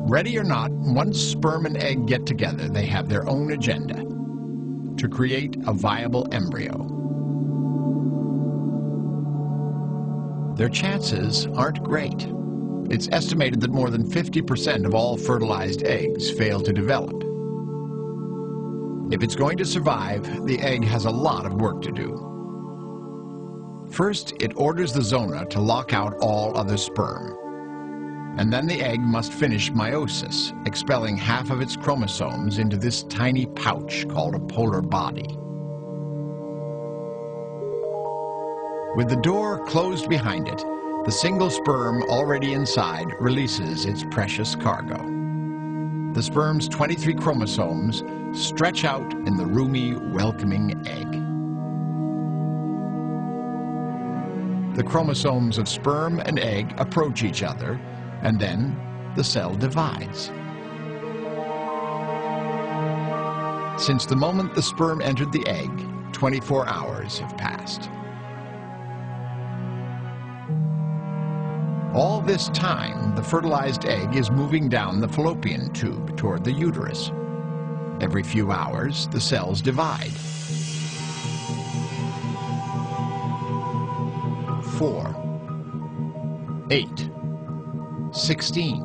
Ready or not, once sperm and egg get together, they have their own agenda: to create a viable embryo. Their chances aren't great. It's estimated that more than 50% of all fertilized eggs fail to develop. If it's going to survive, the egg has a lot of work to do. First, it orders the zona to lock out all other sperm. And then the egg must finish meiosis, expelling half of its chromosomes into this tiny pouch called a polar body. With the door closed behind it, the single sperm already inside releases its precious cargo. The sperm's 23 chromosomes stretch out in the roomy, welcoming egg. The chromosomes of sperm and egg approach each other, and then the cell divides. Since the moment the sperm entered the egg, 24 hours have passed. All this time, the fertilized egg is moving down the fallopian tube toward the uterus. Every few hours, the cells divide. 4, 8, 16,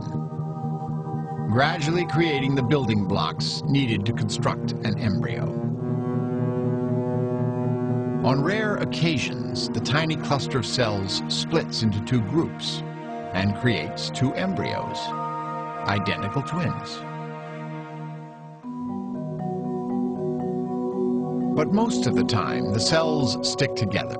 gradually creating the building blocks needed to construct an embryo. On rare occasions, the tiny cluster of cells splits into two groups and creates two embryos, identical twins. But most of the time, the cells stick together.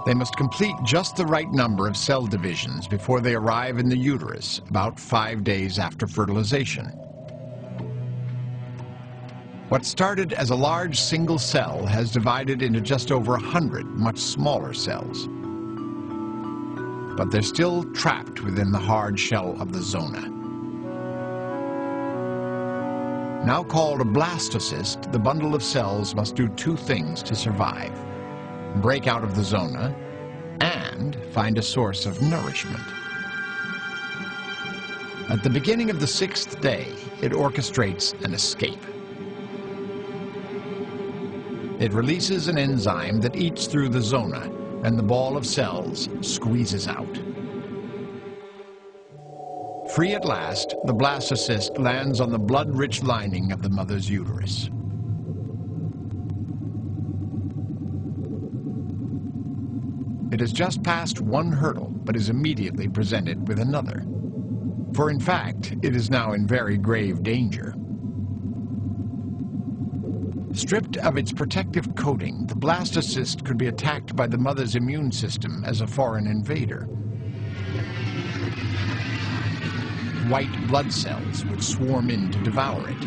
They must complete just the right number of cell divisions before they arrive in the uterus, about 5 days after fertilization. What started as a large single cell has divided into just over 100 much smaller cells. But they're still trapped within the hard shell of the zona. Now called a blastocyst, the bundle of cells must do two things to survive: break out of the zona and find a source of nourishment. At the beginning of the 6th day, it orchestrates an escape. It releases an enzyme that eats through the zona, and the ball of cells squeezes out. Free at last, the blastocyst lands on the blood-rich lining of the mother's uterus. It has just passed one hurdle, but is immediately presented with another. For in fact, it is now in very grave danger. Stripped of its protective coating, the blastocyst could be attacked by the mother's immune system as a foreign invader. White blood cells would swarm in to devour it.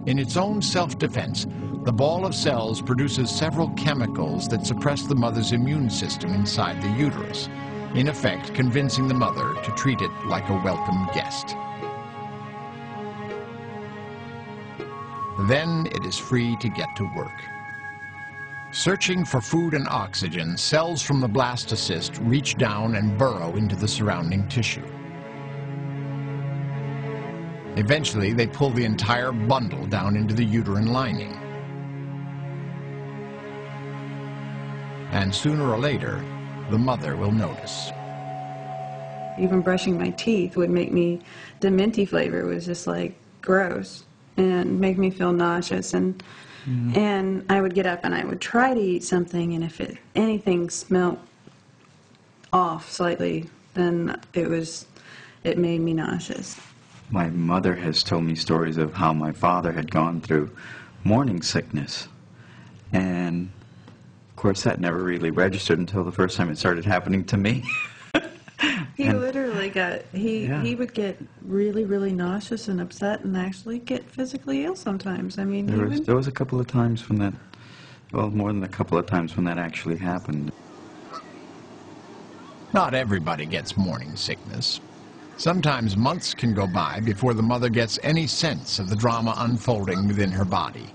In its own self-defense, the ball of cells produces several chemicals that suppress the mother's immune system inside the uterus, in effect convincing the mother to treat it like a welcome guest. Then it is free to get to work. Searching for food and oxygen, cells from the blastocyst reach down and burrow into the surrounding tissue. Eventually, they pull the entire bundle down into the uterine lining. And sooner or later, the mother will notice. Even brushing my teeth would make me, the minty flavor was just like gross and make me feel nauseous. And I would get up and I would try to eat something, and if anything smelled off slightly, then it made me nauseous. My mother has told me stories of how my father had gone through morning sickness, and of course that never really registered until the first time it started happening to me. He literally he would get really, really nauseous and upset and actually get physically ill sometimes. I mean, there was a couple of times when that, well, more than a couple of times when that actually happened. Not everybody gets morning sickness. Sometimes months can go by before the mother gets any sense of the drama unfolding within her body.